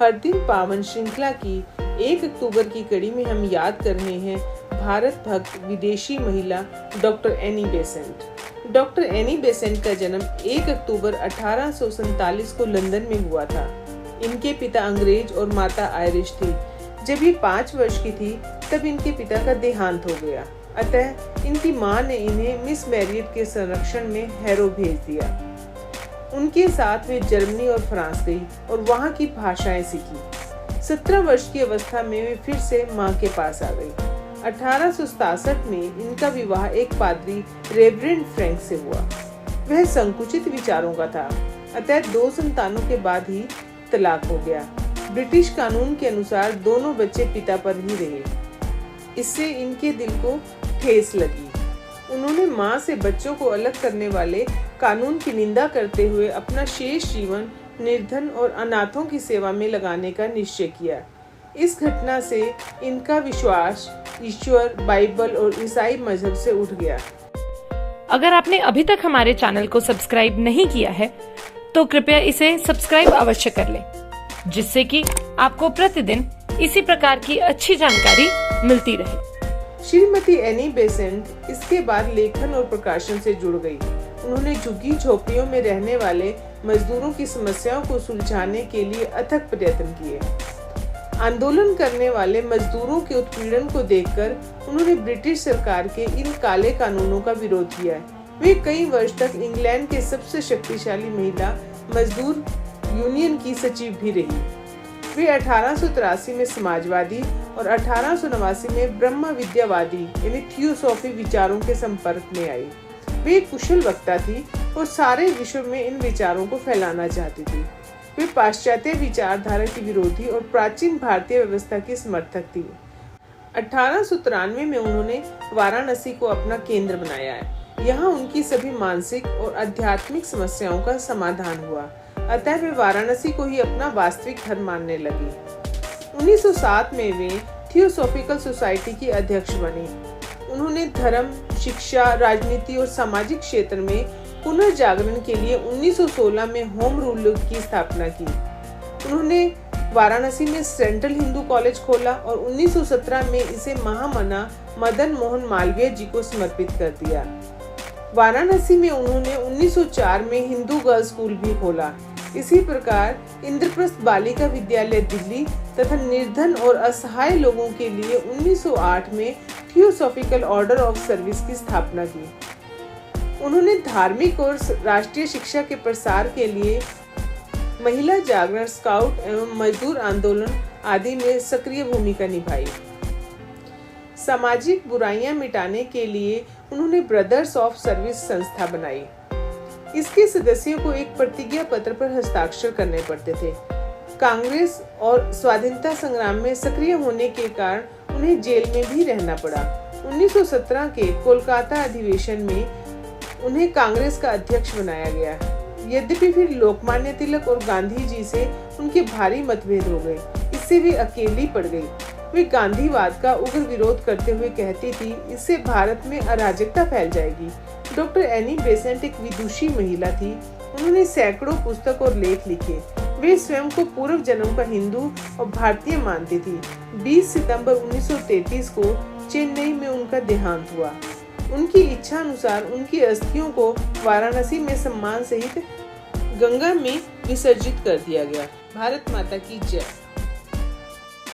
हर दिन पावन श्रृंखला की 1 अक्टूबर की कड़ी में हम याद कर रहे हैं भारत भक्त विदेशी महिला doctor Annie Besant. Doctor Annie Besant का जन्म 1 अक्टूबर 1847 को लंदन में हुआ था। इनके पिता अंग्रेज और माता आयरिश थी। जब ये 5 वर्ष की थी तब इनके पिता का देहांत हो गया। अतः इनकी मां ने इन्हें मिस मैरियट के संरक्षण में हैरो भेज दिया। उनके साथ वे जर्मनी और फ्रांस गई और वहां की भाषाएं सीखी। 17 वर्ष की अवस्था में वे फिर से मां के पास आ गई। 1867 में इनका विवाह एक पादरी रेवरेंड फ्रैंक से हुआ। वह संकुचित विचारों का था, अतः 2 संतानों के बाद ही तलाक हो गया। ब्रिटिश कानून के अनुसार दोनों बच्चे पिता पर ही रहे। इससे इनके दिल को ठेस लगी। उन्होंने मां से बच्चों को अलग करने वाले कानून की निंदा करते हुए अपना शेष जीवन निर्धन और अनाथों की सेवा में लगाने का निश्चय किया। इस घटना से इनका विश्वास ईश्वर, बाइबल और ईसाई मजहब से उठ गया। अगर आपने अभी तक हमारे चैनल को सब्सक्राइब नहीं किया है तो कृपया इसे सब्सक्राइब अवश्य कर लें, जिससे कि आपको प्रतिदिन इसी प्रकार की अच्छी जानकारी मिलती रहे। श्रीमती एनी बेसेंट इसके बाद लेखन और प्रकाशन से जुड़ गई। उन्होंने झुग्गी झोपड़ियों में रहने वाले मजदूरों की समस्याओं को सुलझाने के लिए अथक प्रयत्न किए। आंदोलन करने वाले मजदूरों के उत्पीड़न को देखकर उन्होंने ब्रिटिश सरकार के इन काले कानूनों का विरोध किया। वे कई वर्ष तक इंग्लैंड के सबसे शक्तिशाली महिला मजदूर यूनियन की सचिव भी रही। वे 1883 में समाजवादी और 1889 में ब्रह्म विद्यावादी यानी थियोसॉफी विचारों के संपर्क में आई। वे एक कुशल वक्ता थी और सारे विश्व में इन विचारों को फैलाना चाहती थी। वे पाश्चात्य विचारधारा की विरोधी और प्राचीन भारतीय व्यवस्था की समर्थक थी। 1893 में उन्होंने वाराणसी को अपना केंद्र बनाया है। यहाँ उनकी सभी मानसिक और आध्यात्मिक समस्याओं का समाधान हुआ। अतः वे वाराणसी को ही अपना वास्तविक घर मानने लगी। 1907 में वे थियोसॉफिकल सोसाइटी की अध्यक्ष बनी। उन्होंने धर्म, शिक्षा, राजनीति और सामाजिक क्षेत्र में पुनर्जागरण के लिए 1916 में होम रूल की स्थापना की। उन्होंने वाराणसी में सेंट्रल हिंदू कॉलेज खोला और 1917 में इसे महामना मदन मोहन मालवीय जी को समर्पित कर दिया। वाराणसी में उन्होंने 1904 में हिंदू गर्ल्स स्कूल भी खोला। इसी प्रकार इंद्रप्रस्थ बालिका विद्यालय दिल्ली तथा निर्धन और असहाय लोगों के लिए 1908 में थियोसॉफिकल ऑर्डर ऑफ सर्विस की स्थापना की। उन्होंने धार्मिक और राष्ट्रीय शिक्षा के प्रसार के लिए महिला जागरण, स्काउट एवं मजदूर आंदोलन आदि में सक्रिय भूमिका निभाई। सामाजिक बुराइयां मिटाने के लिए उन्होंने ब्रदर्स ऑफ सर्विस संस्था बनाई। इसके सदस्यों को एक प्रतिज्ञा पत्र पर हस्ताक्षर करने पड़ते थे। कांग्रेस और स्वाधीनता संग्राम में सक्रिय होने के कारण उन्हें जेल में भी रहना पड़ा। 1917 के कोलकाता अधिवेशन में उन्हें कांग्रेस का अध्यक्ष बनाया गया। यद्यपि फिर लोकमान्य तिलक और गांधी जी से उनके भारी मतभेद हो गए। इससे वे अकेली पड़ गई। वे गांधीवाद का उग्र विरोध करते हुए कहती थी, इससे भारत में अराजकता फैल जाएगी। डॉक्टर एनी बेसेंट एक विदुषी महिला थी। उन्होंने सैकड़ों पुस्तक और लेख लिखे। वे स्वयं को पूर्व जन्म का हिंदू और भारतीय मानती थी। 20 सितंबर 1933 को चेन्नई में उनका देहांत हुआ। उनकी इच्छा अनुसार उनकी अस्थियों को वाराणसी में सम्मान सहित गंगा में विसर्जित कर दिया गया। भारत माता की जय।